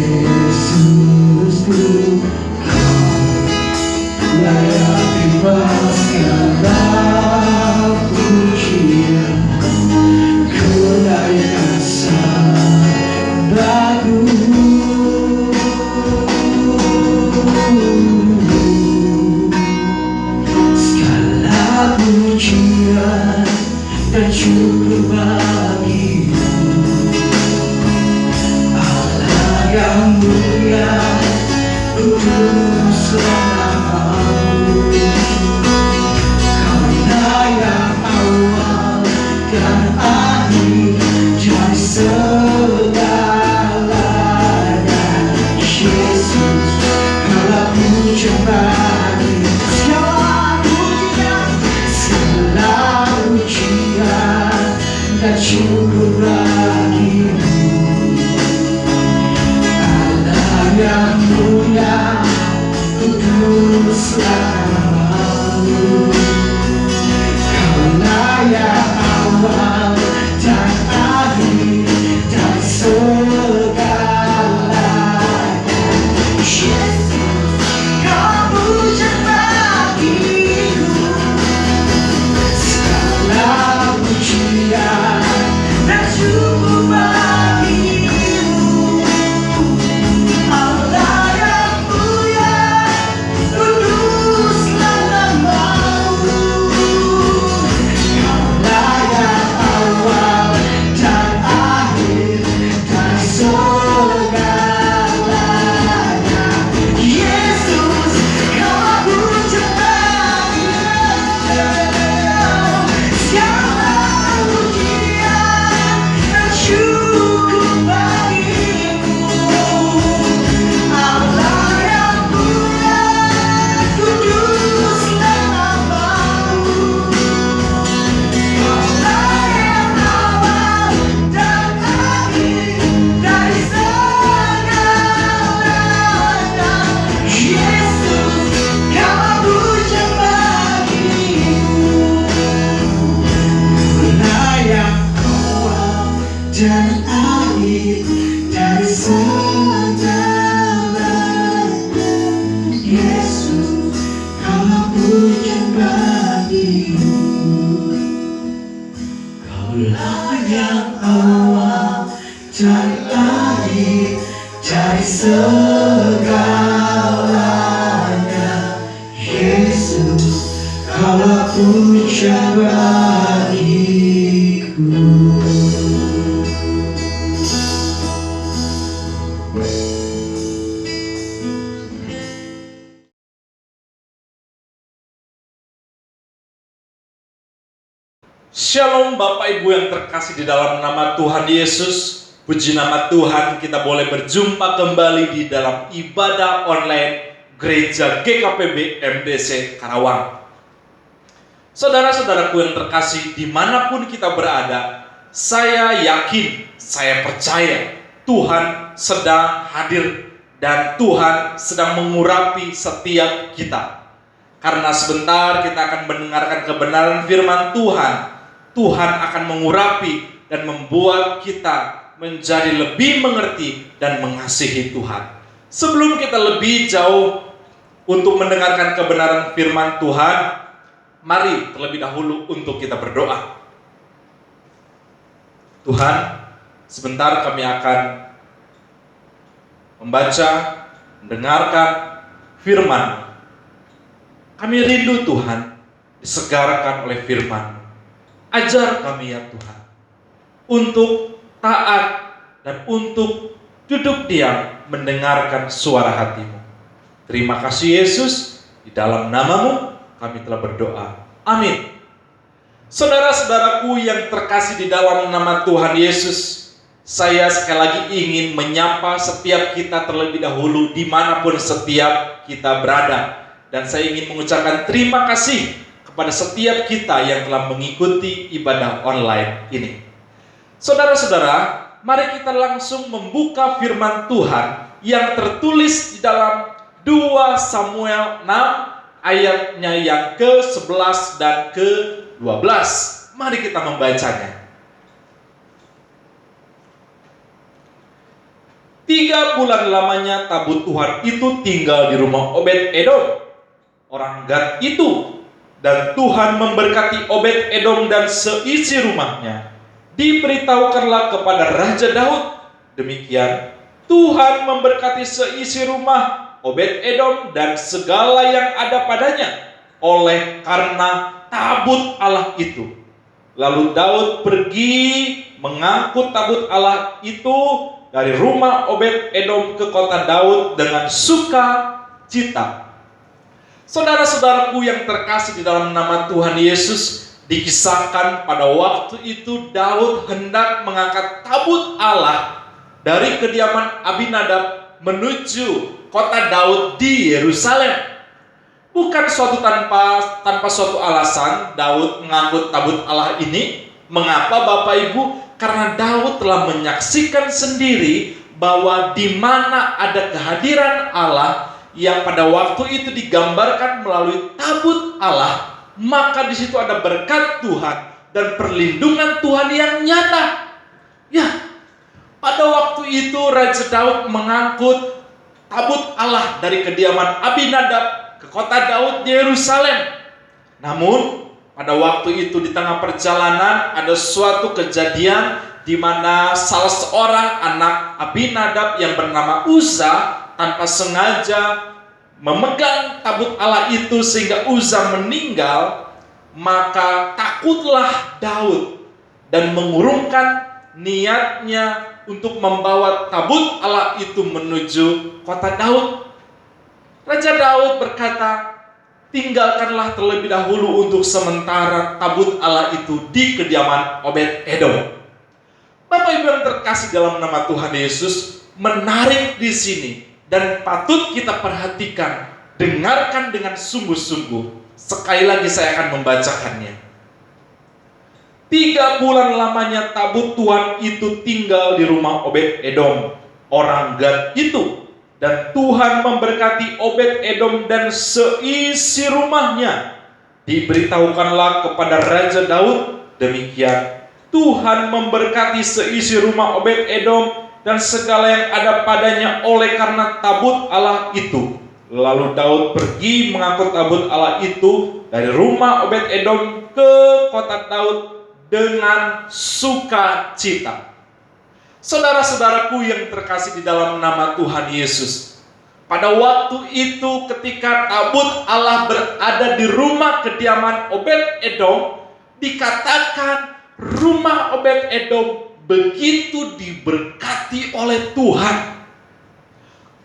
Yesusku, layak terima segala pujian, Kau layak sembahku. Segala pujian dan syukur bagimu, Allah yang mulia, kuduslah namamu. Kau yang awal dan akhir dari segalanya. Yesus, Kaulah pujian bagi segala pujian dan syukur bagimu, Allah yang mulia, kuduslah namamu. Kaulah yang awal dan akhir dari segalanya. Yesus, Kau pujian bagiku, segala pujian dan syukur bagimu, Allah yang mulia, kuduslah namamu. Kaulah yang awal dan akhir dari segalanya. Yesus, Kaulah pujian bagiku, segala pujian dan syukur bagimu, Allah yang mulia, kuduslah namamu. Kaulah yang awal dan akhir dari segalanya. Yesus, Kaulah pujian bagimu, Kaulah yang awal dan akhir dari segalanya. Yesus, Kaulah pujian bagimu, Kaulah yang awal dan akhir dari segalanya. Yesus, Kaulah pujian bagiku. Shalom Bapak Ibu yang terkasih di dalam nama Tuhan Yesus. Puji nama Tuhan, kita boleh berjumpa kembali di dalam ibadah online Gereja GKPB MDC Karawang. Saudara-saudaraku yang terkasih, dimanapun kita berada, saya yakin, saya percaya Tuhan sedang hadir dan Tuhan sedang mengurapi setiap kita. Karena sebentar kita akan mendengarkan kebenaran firman Tuhan. Tuhan akan mengurapi dan membuat kita menjadi lebih mengerti dan mengasihi Tuhan. Sebelum kita lebih jauh untuk mendengarkan kebenaran firman Tuhan, mari terlebih dahulu untuk kita berdoa. Tuhan, sebentar kami akan membaca, mendengarkan firman. Kami rindu Tuhan, disegarkan oleh firman. Ajar kami ya Tuhan, untuk taat dan untuk duduk diam mendengarkan suara hati-Mu. Terima kasih Yesus, di dalam nama-Mu kami telah berdoa. Amin. Saudara-saudaraku yang terkasih di dalam nama Tuhan Yesus, saya sekali lagi ingin menyapa setiap kita terlebih dahulu dimanapun setiap kita berada. Dan saya ingin mengucapkan terima kasih kepada setiap kita yang telah mengikuti ibadah online ini. Saudara-saudara, mari kita langsung membuka firman Tuhan yang tertulis di dalam 2 Samuel 6 ayatnya yang ke-11 dan ke-12. Mari kita membacanya. 3 3 bulan lamanya tabut Tuhan itu tinggal di rumah Obed-Edom, orang Gad itu. Dan Tuhan memberkati Obed-Edom dan seisi rumahnya. Diberitahukanlah kepada Raja Daud. Demikian Tuhan memberkati seisi rumah Obed-Edom dan segala yang ada padanya, oleh karena tabut Allah itu. Lalu Daud pergi mengangkut tabut Allah itu dari rumah Obed-Edom ke kota Daud dengan sukacita. Saudara-saudaraku yang terkasih di dalam nama Tuhan Yesus, dikisahkan pada waktu itu Daud hendak mengangkat tabut Allah dari kediaman Abinadab menuju kota Daud di Yerusalem. Bukan tanpa suatu alasan Daud mengangkut tabut Allah ini. Mengapa Bapak Ibu? Karena Daud telah menyaksikan sendiri bahwa di mana ada kehadiran Allah yang pada waktu itu digambarkan melalui tabut Allah, maka di situ ada berkat Tuhan dan perlindungan Tuhan yang nyata. Ya, pada waktu itu Raja Daud mengangkut tabut Allah dari kediaman Abinadab ke kota Daud di Yerusalem. Namun pada waktu itu di tengah perjalanan ada suatu kejadian di mana salah seorang anak Abinadab yang bernama Uza tanpa sengaja memegang tabut Allah itu sehingga Uza meninggal. Maka takutlah Daud dan mengurungkan niatnya untuk membawa tabut Allah itu menuju kota Daud. Raja Daud berkata, tinggalkanlah terlebih dahulu untuk sementara tabut Allah itu di kediaman Obed-Edom. Bapak Ibu yang terkasih dalam nama Tuhan Yesus, menarik di sini dan patut kita perhatikan, dengarkan dengan sungguh-sungguh. Sekali lagi saya akan membacakannya. 3 bulan lamanya tabut Tuhan itu tinggal di rumah Obed-Edom, orang Gad itu. Dan Tuhan memberkati Obed-Edom dan seisi rumahnya. Diberitahukanlah kepada Raja Daud. Demikian Tuhan memberkati seisi rumah Obed-Edom dan segala yang ada padanya oleh karena tabut Allah itu. Lalu Daud pergi mengangkut tabut Allah itu dari rumah Obed-Edom ke kota Daud dengan sukacita. Saudara-saudaraku yang terkasih di dalam nama Tuhan Yesus, pada waktu itu ketika tabut Allah berada di rumah kediaman Obed-Edom, dikatakan rumah Obed-Edom begitu diberkati oleh Tuhan.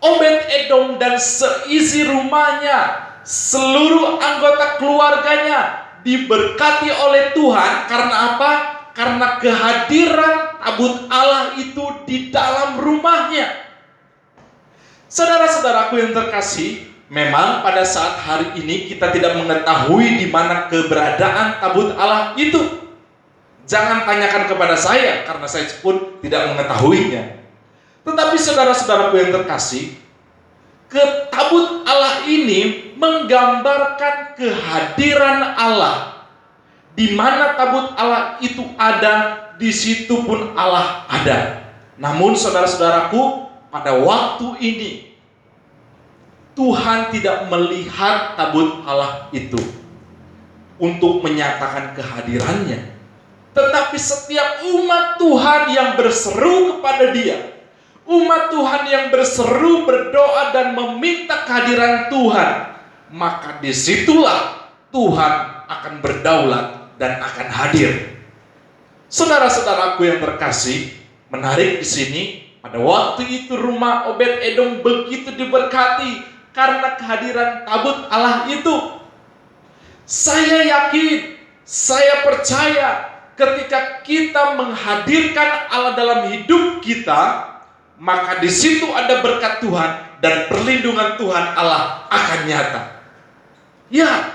Obed-Edom dan seisi rumahnya, seluruh anggota keluarganya diberkati oleh Tuhan. Karena apa? Karena kehadiran tabut Allah itu di dalam rumahnya. Saudara-saudaraku yang terkasih, memang pada saat hari ini kita tidak mengetahui di mana keberadaan tabut Allah itu. Jangan tanyakan kepada saya, karena saya pun tidak mengetahuinya. Tetapi saudara-saudaraku yang terkasih, tabut Allah ini menggambarkan kehadiran Allah. Di mana tabut Allah itu ada, di situ pun Allah ada. Namun saudara-saudaraku, pada waktu ini Tuhan tidak melihat tabut Allah itu untuk menyatakan kehadirannya. Tetapi setiap umat Tuhan yang berseru kepada Dia, umat Tuhan yang berseru, berdoa dan meminta kehadiran Tuhan, maka disitulah Tuhan akan berdaulat dan akan hadir. Saudara-saudaraku yang terkasih, menarik di sini, pada waktu itu rumah Obed-Edom begitu diberkati karena kehadiran tabut Allah itu. Saya yakin, saya percaya ketika kita menghadirkan Allah dalam hidup kita, maka di situ ada berkat Tuhan dan perlindungan Tuhan Allah akan nyata. Ya,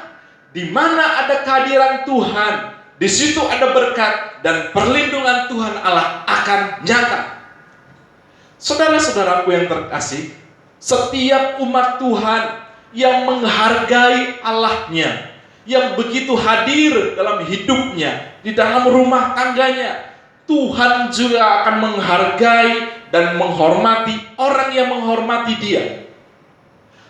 di mana ada kehadiran Tuhan, di situ ada berkat dan perlindungan Tuhan Allah akan nyata. Saudara-saudaraku yang terkasih, setiap umat Tuhan yang menghargai Allahnya, yang begitu hadir dalam hidupnya, di dalam rumah tangganya, Tuhan juga akan menghargai dan menghormati orang yang menghormati dia.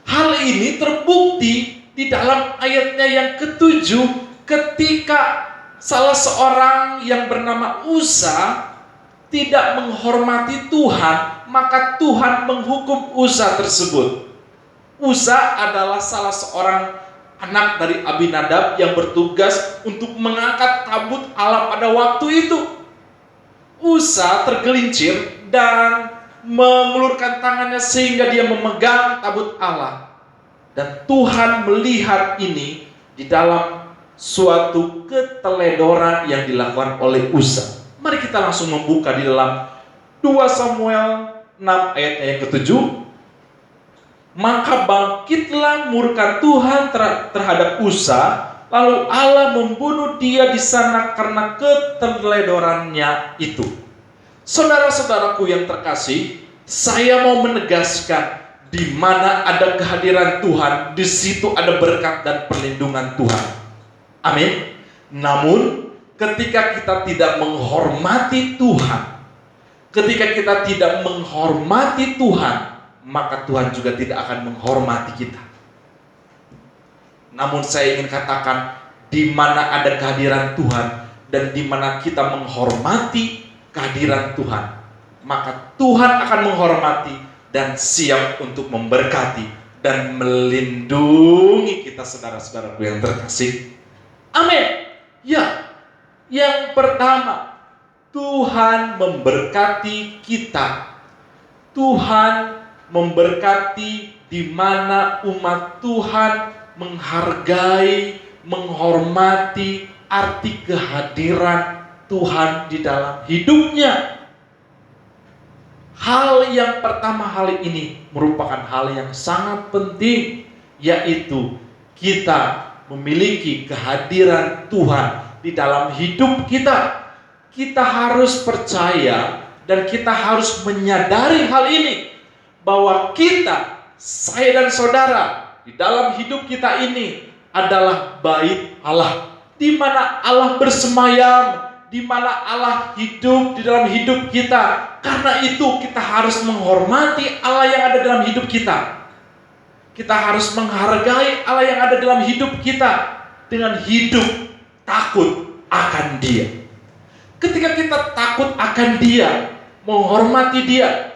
Hal ini terbukti di dalam ayatnya yang ke-7 ketika salah seorang yang bernama Uza tidak menghormati Tuhan, maka Tuhan menghukum Uza tersebut. Uza adalah salah seorang anak dari Abinadab yang bertugas untuk mengangkat tabut Allah pada waktu itu. Uza tergelincir dan mengulurkan tangannya sehingga dia memegang tabut Allah. Dan Tuhan melihat ini di dalam suatu keteledoran yang dilakukan oleh Uza. Mari kita langsung membuka di dalam 2 Samuel 6 ayatnya yang ke-7. Maka bangkitlah murka Tuhan terhadap Uza, lalu Allah membunuh dia di sana karena keteledorannya itu. Saudara-saudaraku yang terkasih, saya mau menegaskan di mana ada kehadiran Tuhan, di situ ada berkat dan perlindungan Tuhan. Amin. Namun ketika kita tidak menghormati Tuhan, ketika kita tidak menghormati Tuhan, maka Tuhan juga tidak akan menghormati kita. Namun saya ingin katakan, di mana ada kehadiran Tuhan dan di mana kita menghormati kehadiran Tuhan, maka Tuhan akan menghormati dan siap untuk memberkati dan melindungi kita, saudara-saudaraku yang terkasih. Amin. Ya, yang pertama, Tuhan memberkati kita. Tuhan memberkati di mana umat Tuhan menghargai, menghormati arti kehadiran Tuhan di dalam hidupnya. Hal yang pertama, hal ini merupakan hal yang sangat penting, yaitu kita memiliki kehadiran Tuhan di dalam hidup kita. Kita harus percaya dan kita harus menyadari hal ini, bahwa kita, saya dan saudara, di dalam hidup kita ini adalah bait Allah, di mana Allah bersemayam, di mana Allah hidup di dalam hidup kita. Karena itu kita harus menghormati Allah yang ada dalam hidup kita. Kita harus menghargai Allah yang ada dalam hidup kita dengan hidup takut akan Dia. Ketika kita takut akan Dia, menghormati Dia,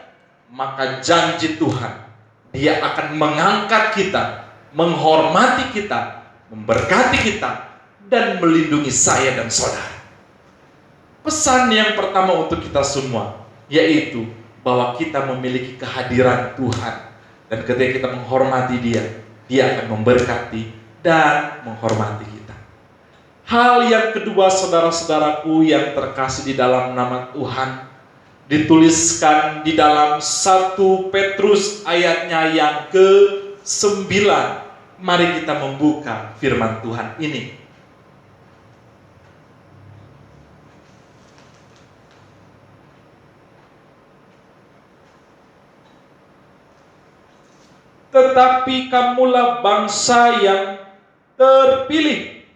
maka janji Tuhan, Dia akan mengangkat kita, menghormati kita, memberkati kita, dan melindungi saya dan saudara. Pesan yang pertama untuk kita semua, yaitu bahwa kita memiliki kehadiran Tuhan. Dan ketika kita menghormati Dia, Dia akan memberkati dan menghormati kita. Hal yang kedua, saudara-saudaraku yang terkasih di dalam nama Tuhan, dituliskan di dalam 1 Petrus ayatnya yang ke-9. Mari kita membuka firman Tuhan ini. Tetapi kamulah bangsa yang terpilih,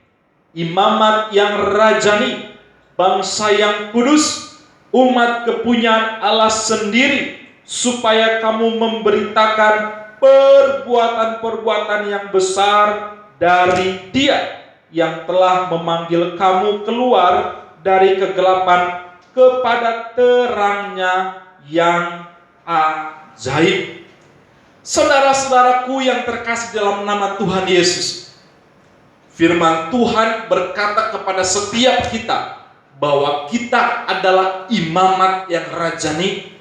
imamat yang rajani, bangsa yang kudus, umat kepunyaan Allah sendiri, supaya kamu memberitakan perbuatan-perbuatan yang besar dari Dia yang telah memanggil kamu keluar dari kegelapan kepada terangnya yang ajaib. Saudara-saudaraku yang terkasih dalam nama Tuhan Yesus, firman Tuhan berkata kepada setiap kita bahwa kita adalah imamat yang rajani,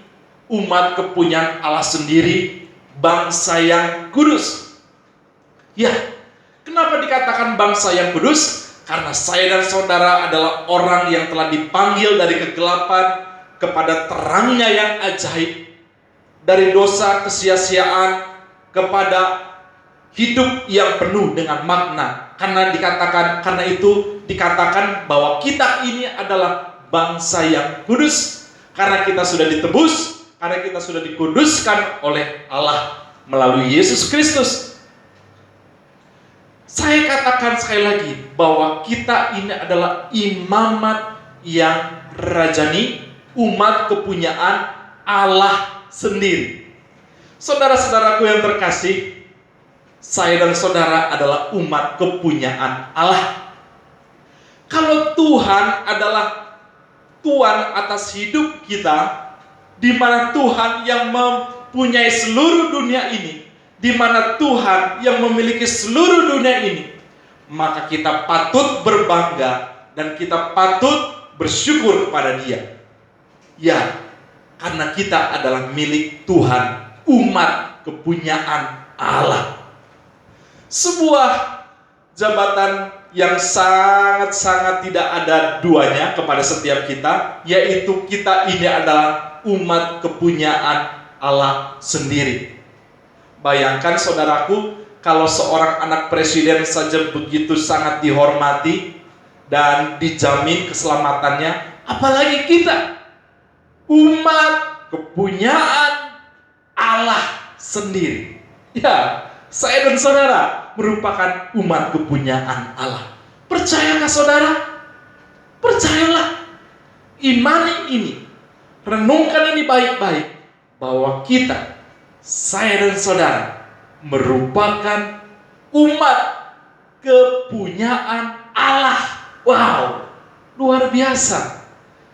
umat kepunyaan Allah sendiri, bangsa yang kudus. Ya, kenapa dikatakan bangsa yang kudus? Karena saya dan saudara adalah orang yang telah dipanggil dari kegelapan kepada terangnya yang ajaib, dari dosa kesia-siaan kepada hidup yang penuh dengan makna. Karena itu dikatakan bahwa kita ini adalah bangsa yang kudus, karena kita sudah ditebus, karena kita sudah dikuduskan oleh Allah melalui Yesus Kristus. Saya katakan sekali lagi bahwa kita ini adalah imamat yang rajani, umat kepunyaan Allah sendiri. Saudara-saudaraku yang terkasih, saya dan saudara adalah umat kepunyaan Allah. Kalau Tuhan adalah Tuhan atas hidup kita, di mana Tuhan yang mempunyai seluruh dunia ini, di mana Tuhan yang memiliki seluruh dunia ini, maka kita patut berbangga dan kita patut bersyukur kepada Dia. Ya, karena kita adalah milik Tuhan, umat kepunyaan Allah. Sebuah jabatan yang sangat-sangat tidak ada duanya kepada setiap kita, yaitu kita ini adalah umat kepunyaan Allah sendiri. Bayangkan saudaraku, kalau seorang anak presiden saja begitu sangat dihormati dan dijamin keselamatannya, apalagi kita, umat kepunyaan Allah sendiri. Ya, saya dan saudara merupakan umat kepunyaan Allah. Percayakah saudara? Percayalah. Imani ini, renungkan ini baik-baik, bahwa kita, saya dan saudara, merupakan umat kepunyaan Allah. Wow, luar biasa.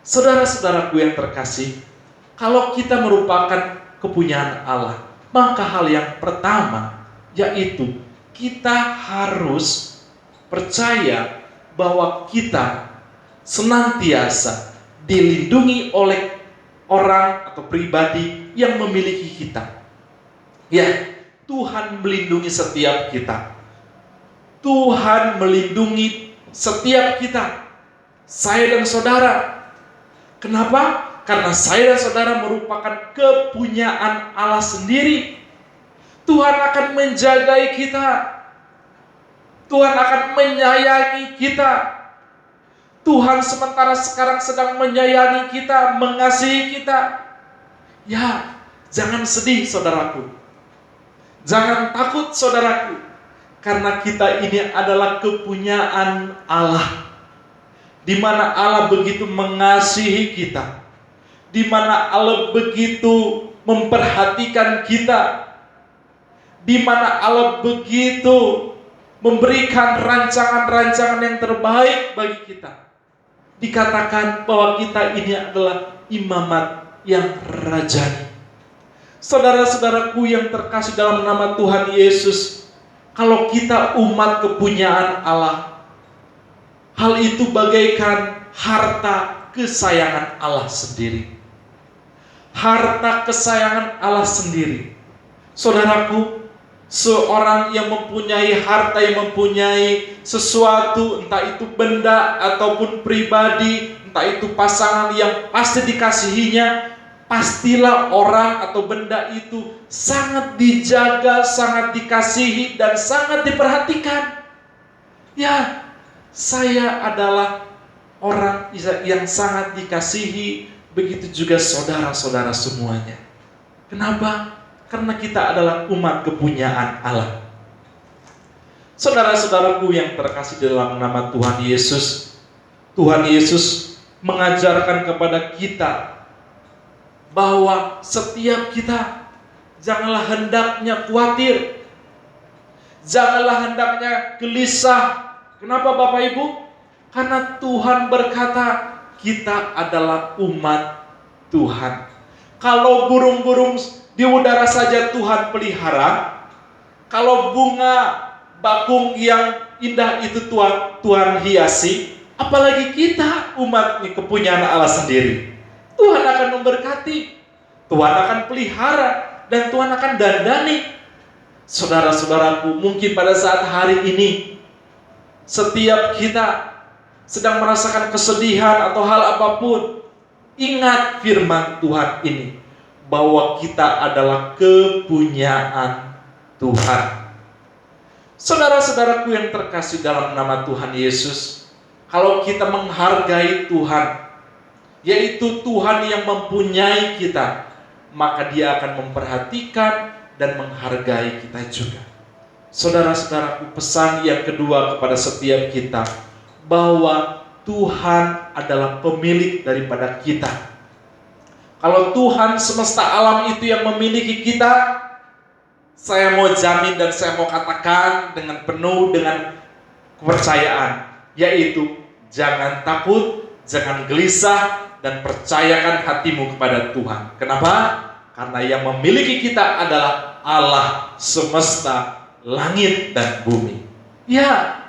Saudara-saudaraku yang terkasih, kalau kita merupakan kepunyaan Allah, maka hal yang pertama yaitu kita harus percaya bahwa kita senantiasa dilindungi oleh orang atau pribadi yang memiliki kita. Ya, Tuhan melindungi setiap kita. Tuhan melindungi setiap kita, saya dan saudara. Kenapa? Karena saya dan saudara merupakan kepunyaan Allah sendiri. Tuhan akan menjagai kita. Tuhan akan menyayangi kita. Tuhan sementara sekarang sedang menyayangi kita, mengasihi kita. Ya, jangan sedih saudaraku. Jangan takut saudaraku. Karena kita ini adalah kepunyaan Allah. Di mana Allah begitu mengasihi kita. Di mana Allah begitu memperhatikan kita. Di mana Allah begitu memberikan rancangan-rancangan yang terbaik bagi kita. Dikatakan bahwa kita ini adalah imamat yang rajani. Saudara-saudaraku yang terkasih dalam nama Tuhan Yesus, kalau kita umat kepunyaan Allah, hal itu bagaikan harta kesayangan Allah sendiri. Harta kesayangan Allah sendiri. Saudaraku, seorang yang mempunyai harta, yang mempunyai sesuatu, entah itu benda ataupun pribadi, entah itu pasangan yang pasti dikasihinya, pastilah orang atau benda itu sangat dijaga, sangat dikasihi, dan sangat diperhatikan. Ya, saya adalah orang yang sangat dikasihi, begitu juga saudara-saudara semuanya. Kenapa? Karena kita adalah umat kepunyaan Allah. Saudara-saudaraku yang terkasih dalam nama Tuhan Yesus, Tuhan Yesus mengajarkan kepada kita bahwa setiap kita janganlah hendaknya khawatir, janganlah hendaknya gelisah. Kenapa Bapak Ibu? Karena Tuhan berkata kita adalah umat Tuhan. Kalau burung-burung di udara saja Tuhan pelihara, kalau bunga bakung yang indah itu Tuhan hiasi, apalagi kita umat kepunyaan Allah sendiri. Tuhan akan memberkati, Tuhan akan pelihara, dan Tuhan akan dandani. Saudara-saudaraku, mungkin pada saat hari ini setiap kita sedang merasakan kesedihan atau hal apapun, ingat firman Tuhan ini, bahwa kita adalah kepunyaan Tuhan. Saudara-saudaraku yang terkasih dalam nama Tuhan Yesus, kalau kita menghargai Tuhan, yaitu Tuhan yang mempunyai kita, maka Dia akan memperhatikan dan menghargai kita juga. Saudara-saudaraku, pesan yang kedua kepada setiap kita, bahwa Tuhan adalah pemilik daripada kita. Kalau Tuhan semesta alam itu yang memiliki kita, saya mau jamin dan saya mau katakan dengan penuh dengan kepercayaan, yaitu jangan takut, jangan gelisah, dan percayakan hatimu kepada Tuhan. Kenapa? Karena yang memiliki kita adalah Allah semesta langit dan bumi. Ya,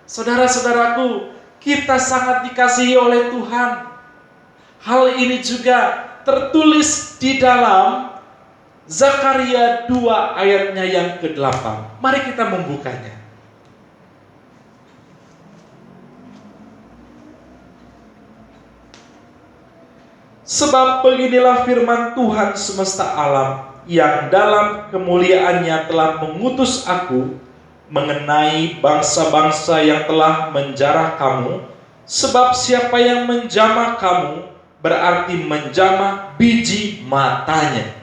saudara-saudaraku, kita sangat dikasihi oleh Tuhan. Hal ini juga tertulis di dalam Zakaria 2 ayatnya yang ke-8. Mari kita membukanya. Sebab beginilah firman Tuhan semesta alam, yang dalam kemuliaannya telah mengutus aku mengenai bangsa-bangsa yang telah menjarah kamu. Sebab siapa yang menjamah kamu berarti menjamah biji matanya.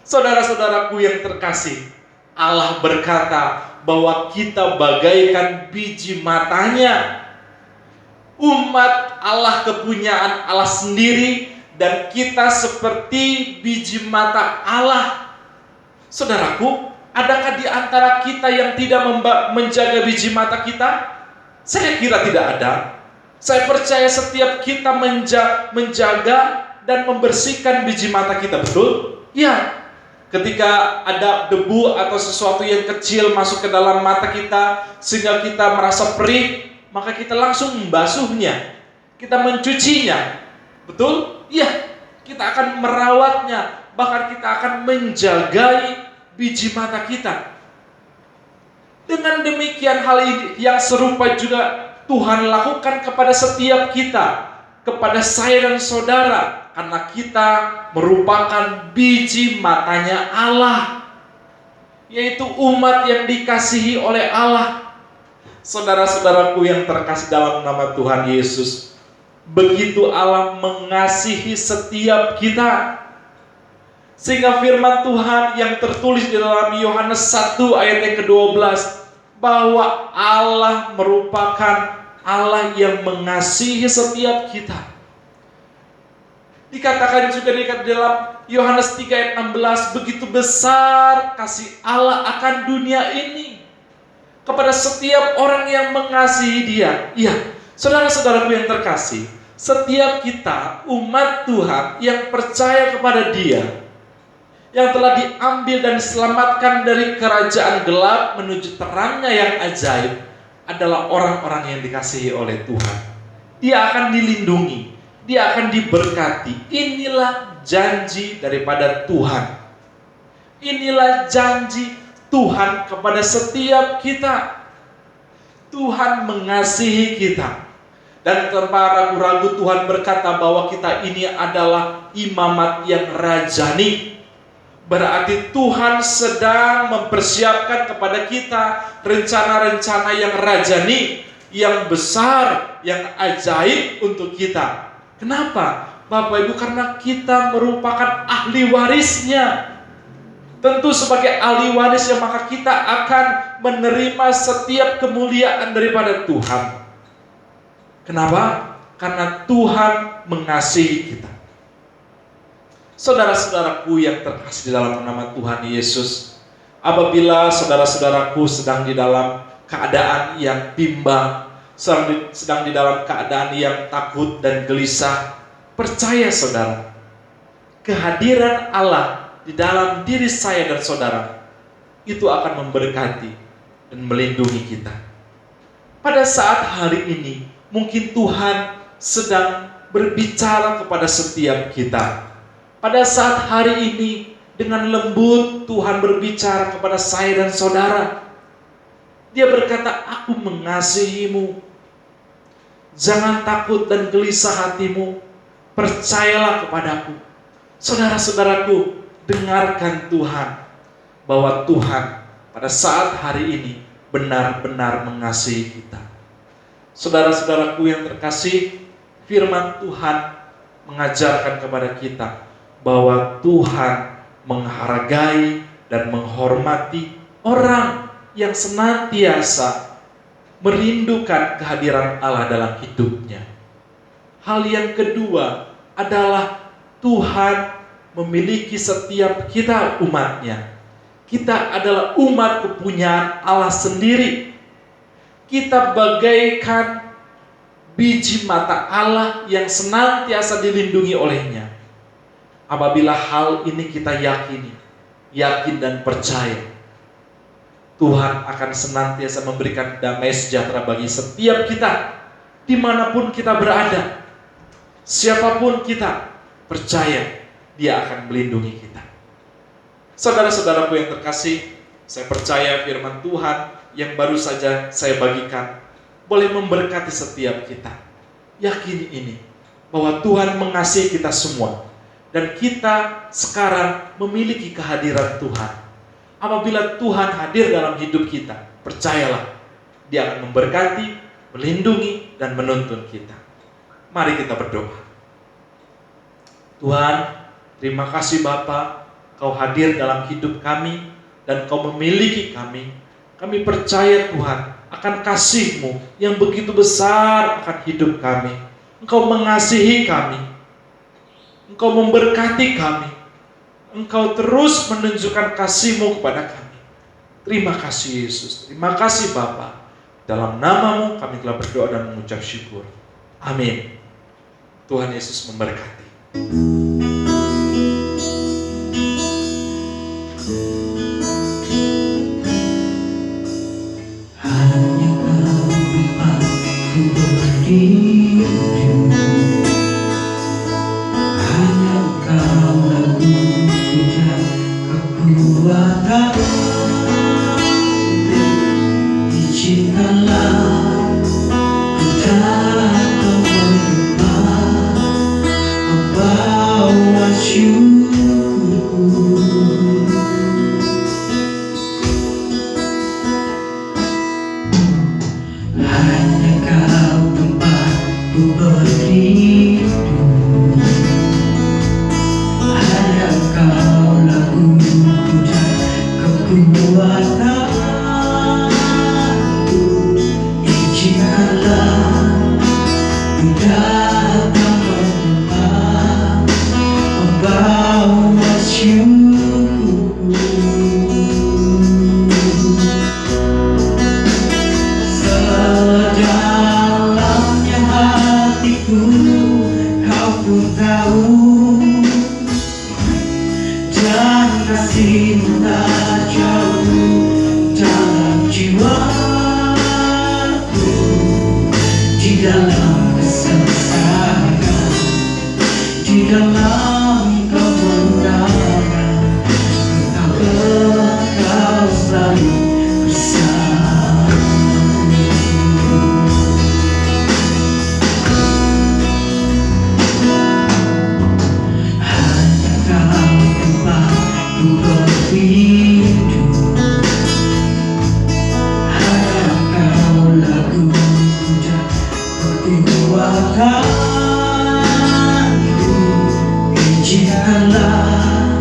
Saudara-saudaraku yang terkasih, Allah berkata bahwa kita bagaikan biji matanya. Umat Allah kepunyaan Allah sendiri, dan kita seperti biji mata Allah. Saudaraku, adakah di antara kita yang tidak menjaga biji mata kita? Saya kira tidak ada. Saya percaya setiap kita menjaga dan membersihkan biji mata kita, betul? Ya. Ketika ada debu atau sesuatu yang kecil masuk ke dalam mata kita sehingga kita merasa perih, maka kita langsung membasuhnya, kita mencucinya, betul? Iya, kita akan merawatnya, bahkan kita akan menjagai biji mata kita. Dengan demikian hal ini yang serupa juga Tuhan lakukan kepada setiap kita, kepada saya dan saudara, karena kita merupakan biji matanya Allah, yaitu umat yang dikasihi oleh Allah. Saudara-saudaraku yang terkasih dalam nama Tuhan Yesus, begitu Allah mengasihi setiap kita, sehingga firman Tuhan yang tertulis di dalam Yohanes 1 ayat yang ke-12, bahwa Allah merupakan Allah yang mengasihi setiap kita. Dikatakan juga di dalam Yohanes 3 ayat 16, begitu besar kasih Allah akan dunia ini, kepada setiap orang yang mengasihi Dia. Iya, saudara-saudaraku yang terkasih, setiap kita umat Tuhan yang percaya kepada Dia, yang telah diambil dan diselamatkan dari kerajaan gelap menuju terangnya yang ajaib, adalah orang-orang yang dikasihi oleh Tuhan. Dia akan dilindungi, dia akan diberkati. Inilah janji daripada Tuhan. Inilah janji Tuhan kepada setiap kita. Tuhan mengasihi kita. Dan tanpa ragu-ragu Tuhan berkata bahwa kita ini adalah imamat yang rajani. Berarti Tuhan sedang mempersiapkan kepada kita rencana-rencana yang rajani, yang besar, yang ajaib untuk kita. Kenapa? Bapak Ibu, karena kita merupakan ahli warisnya. Tentu sebagai ahli warisnya, maka kita akan menerima setiap kemuliaan daripada Tuhan. Kenapa? Karena Tuhan mengasihi kita. Saudara-saudaraku yang terkasih di dalam nama Tuhan Yesus, apabila saudara-saudaraku sedang di dalam keadaan yang bimbang, sedang di dalam keadaan yang takut dan gelisah, percaya saudara, kehadiran Allah di dalam diri saya dan saudara itu akan memberkati dan melindungi kita. Pada saat hari ini, mungkin Tuhan sedang berbicara kepada setiap kita. Pada saat hari ini, dengan lembut Tuhan berbicara kepada saya dan saudara. Dia berkata, aku mengasihimu. Jangan takut dan gelisah hatimu. Percayalah kepadaku. Saudara-saudaraku, dengarkan Tuhan, bahwa Tuhan pada saat hari ini benar-benar mengasihi kita. Saudara-saudaraku yang terkasih, firman Tuhan mengajarkan kepada kita bahwa Tuhan menghargai dan menghormati orang yang senantiasa merindukan kehadiran Allah dalam hidupnya. Hal yang kedua adalah Tuhan memiliki setiap kita umatnya. Kita adalah umat kepunyaan Allah sendiri. Kita bagaikan biji mata Allah yang senantiasa dilindungi olehnya. Apabila hal ini kita yakini, yakin dan percaya, Tuhan akan senantiasa memberikan damai sejahtera bagi setiap kita, dimanapun kita berada. Siapapun kita, percaya Dia akan melindungi kita. Saudara-saudaraku yang terkasih, saya percaya firman Tuhan yang baru saja saya bagikan boleh memberkati setiap kita. Yakini ini, bahwa Tuhan mengasihi kita semua, dan kita sekarang memiliki kehadiran Tuhan. Apabila Tuhan hadir dalam hidup kita, percayalah, Dia akan memberkati, melindungi, dan menuntun kita. Mari kita berdoa. Tuhan, terima kasih Bapa, Kau hadir dalam hidup kami, dan Kau memiliki kami. Kami percaya Tuhan akan kasih-Mu yang begitu besar akan hidup kami. Engkau mengasihi kami, Engkau memberkati kami, Engkau terus menunjukkan kasih-Mu kepada kami. Terima kasih Yesus, terima kasih Bapa. Dalam nama-Mu kami telah berdoa dan mengucap syukur. Amin. Tuhan Yesus memberkati. Hanya Kau tempatku berdiri, hanya Kau laguku dan kekuatan. Izinkanlah ku datang menyembah, membawa syukurku. Hanya Kau tempatku berlindung, hanya Kau laguku dan kekuatan. Izinkanlah ku datang menyembah, membawa syukur. Sedalamnya hatiku Kau pun tahu, dan kasih-Mu tak jauh dalam jiwaku. Di dalam kesesakan, di dalam kemenangan, Engkau selalu bersamaku. Hanya Kau tempatku berlindung, hanya Kau laguku dan kekuatanku. Izinkanlah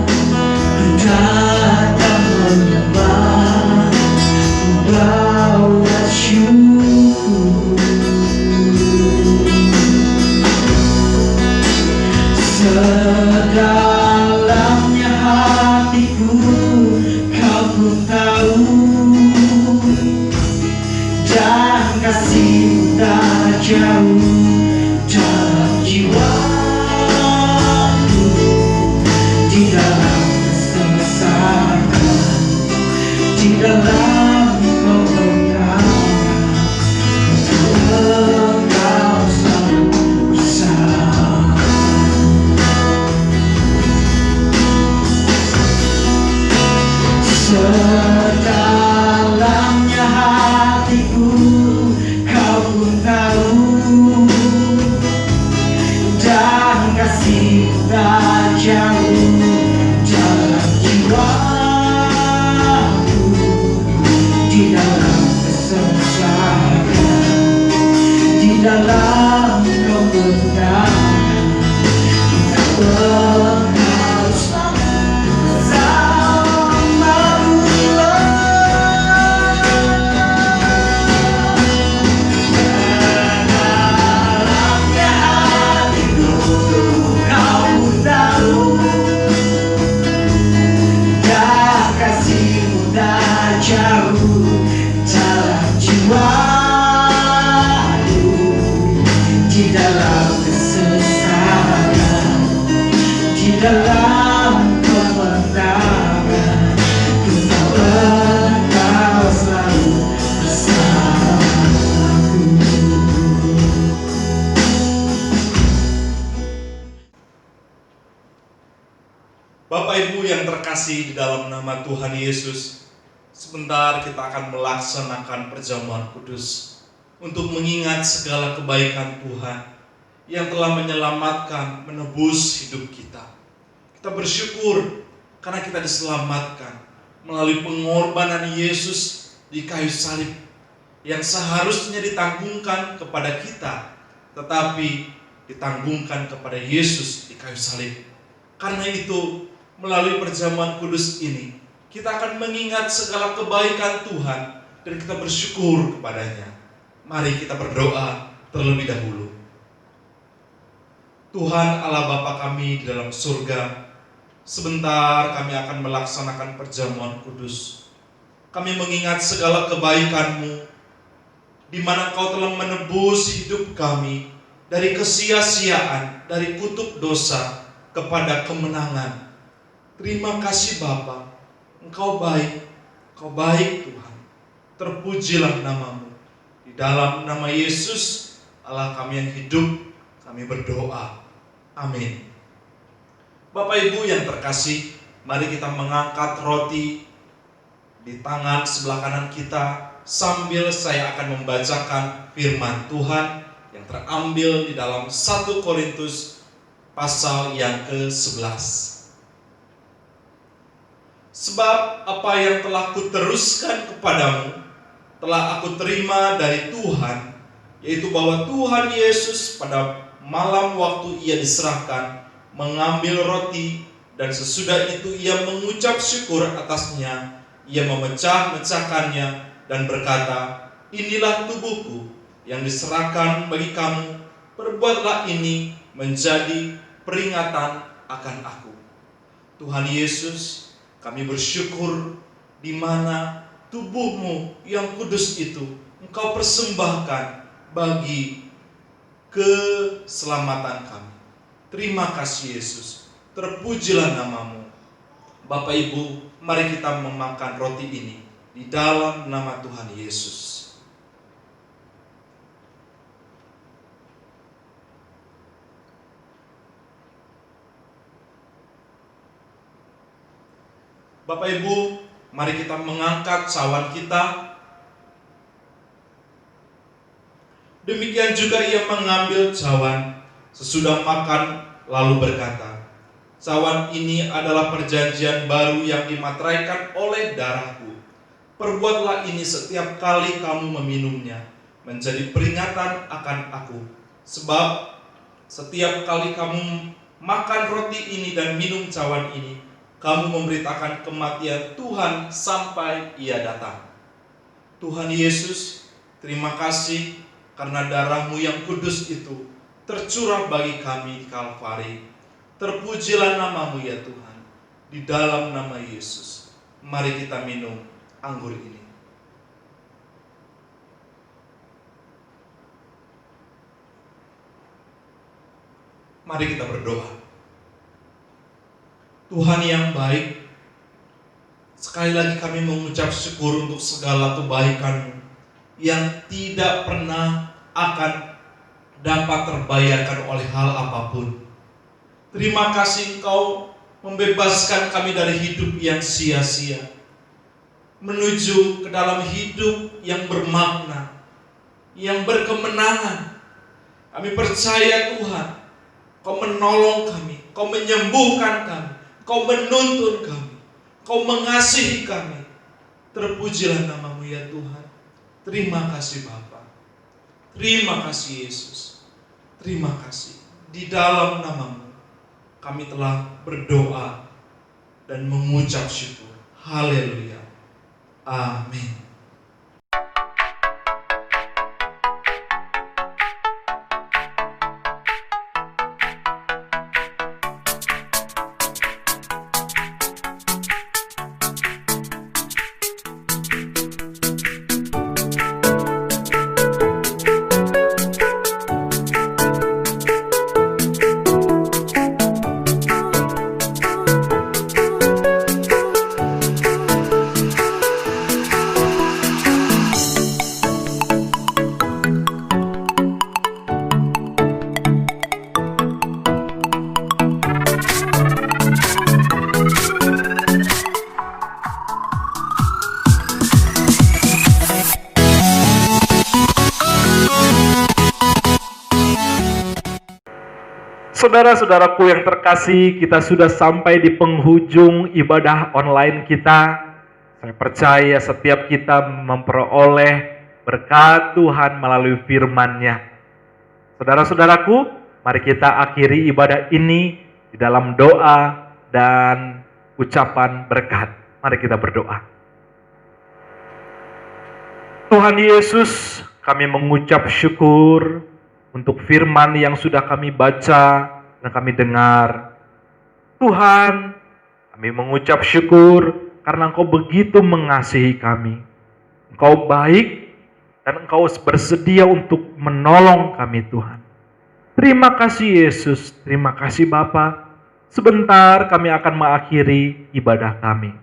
ku datang menyembah, membawa syukur. Sedalamnya hatiku Kau pun tahu, dan kasih-Mu tak jauh dalam jiwaku. Di dalam kesesakan, di dalam kemenangan, Engkau selalu bersama. Sedalamnya hatiku Kau pun tahu, dan kasih tak jauh dalam jiwaku. Di dalam kesesakan, di dalam kemenangan, Engkau selalu bersamaku. Dalamnya hatiku Kau pun tahu, dalam kemenangan, Kau engkau selalu bersamaku. Bapak Ibu yang terkasih di dalam nama Tuhan Yesus, sebentar kita akan melaksanakan perjamuan kudus untuk mengingat segala kebaikan Tuhan yang telah menyelamatkan, menebus hidup kita. Kita bersyukur karena kita diselamatkan melalui pengorbanan Yesus di kayu salib yang seharusnya ditanggungkan kepada kita, tetapi ditanggungkan kepada Yesus di kayu salib. Karena itu, melalui perjamuan kudus ini, kita akan mengingat segala kebaikan Tuhan dan kita bersyukur kepadanya. Mari kita berdoa terlebih dahulu. Tuhan Allah Bapa kami di dalam surga, sebentar kami akan melaksanakan perjamuan kudus. Kami mengingat segala kebaikan-Mu, di mana Kau telah menebus hidup kami dari kesia-siaan, dari kutuk dosa kepada kemenangan. Terima kasih Bapa, Engkau baik Tuhan. Terpujilah nama-Mu. Di dalam nama Yesus, Allah kami yang hidup, kami berdoa. Amin. Bapak Ibu yang terkasih, mari kita mengangkat roti di tangan sebelah kanan kita sambil saya akan membacakan firman Tuhan yang terambil di dalam 1 Korintus pasal yang ke-11. Sebab apa yang telah kuteruskan kepadamu telah aku terima dari Tuhan, yaitu bahwa Tuhan Yesus pada malam waktu Ia diserahkan mengambil roti, dan sesudah itu Ia mengucap syukur atasnya, Ia memecah-mecahkannya dan berkata, "Inilah tubuhku yang diserahkan bagi kamu, perbuatlah ini menjadi peringatan akan aku." Tuhan Yesus, kami bersyukur di mana tubuh-Mu yang kudus itu Engkau persembahkan bagi keselamatan kami. Terima kasih Yesus, terpujilah nama-Mu. Bapak Ibu, mari kita memakan roti ini di dalam nama Tuhan Yesus. Bapak Ibu, mari kita mengangkat cawan kita. Demikian juga Ia mengambil cawan sesudah makan lalu berkata, "Cawan ini adalah perjanjian baru yang dimateraikan oleh darahku. Perbuatlah ini setiap kali kamu meminumnya menjadi peringatan akan aku. Sebab setiap kali kamu makan roti ini dan minum cawan ini, kamu memberitakan kematian Tuhan sampai Ia datang." Tuhan Yesus, terima kasih karena darah-Mu yang kudus itu tercurah bagi kami di Kalvari. Terpujilah nama-Mu ya Tuhan. Di dalam nama Yesus, mari kita minum anggur ini. Mari kita berdoa. Tuhan yang baik, sekali lagi kami mengucap syukur untuk segala kebaikan-Mu yang tidak pernah akan dapat terbayarkan oleh hal apapun. Terima kasih Engkau membebaskan kami dari hidup yang sia-sia, menuju ke dalam hidup yang bermakna, yang berkemenangan. Kami percaya Tuhan, Kau menolong kami, Kau menyembuhkan kami, Kau menuntun kami, Kau mengasihi kami. Terpujilah nama-Mu ya Tuhan. Terima kasih Bapa. Terima kasih Yesus. Terima kasih. Di dalam nama-Mu kami telah berdoa dan mengucap syukur. Haleluya. Amin. Saudara-saudaraku yang terkasih, kita sudah sampai di penghujung ibadah online kita. Saya percaya setiap kita memperoleh berkat Tuhan melalui firman-Nya. Saudara-saudaraku, mari kita akhiri ibadah ini di dalam doa dan ucapan berkat. Mari kita berdoa. Tuhan Yesus, kami mengucap syukur untuk firman yang sudah kami baca dan kami dengar. Tuhan, kami mengucap syukur karena Engkau begitu mengasihi kami. Engkau baik dan Engkau bersedia untuk menolong kami, Tuhan. Terima kasih Yesus, terima kasih Bapa. Sebentar kami akan mengakhiri ibadah kami.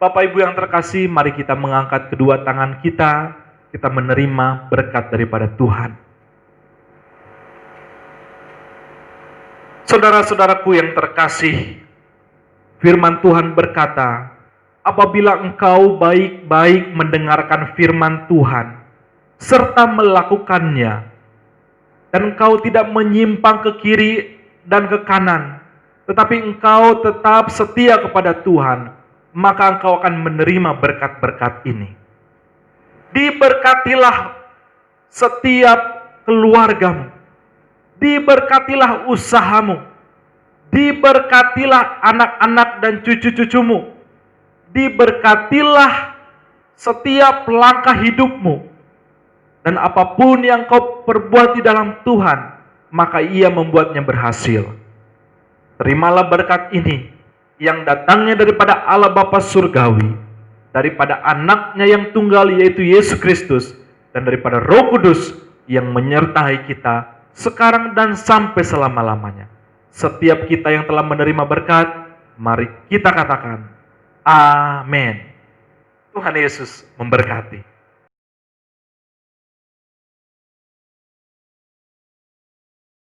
Bapak Ibu yang terkasih, mari kita mengangkat kedua tangan kita menerima berkat daripada Tuhan. Saudara-saudaraku yang terkasih, firman Tuhan berkata, apabila engkau baik-baik mendengarkan firman Tuhan, serta melakukannya, dan engkau tidak menyimpang ke kiri dan ke kanan, tetapi engkau tetap setia kepada Tuhan, maka engkau akan menerima berkat-berkat ini. Diberkatilah setiap keluargamu, diberkatilah usahamu, diberkatilah anak-anak dan cucu-cucumu, diberkatilah setiap langkah hidupmu, dan apapun yang kau perbuat di dalam Tuhan, maka Ia membuatnya berhasil. Terimalah berkat ini yang datangnya daripada Allah Bapa Surgawi, daripada anaknya yang tunggal yaitu Yesus Kristus, dan daripada Roh Kudus yang menyertai kita sekarang dan sampai selama-lamanya. Setiap kita yang telah menerima berkat, mari kita katakan, Amin. Tuhan Yesus memberkati.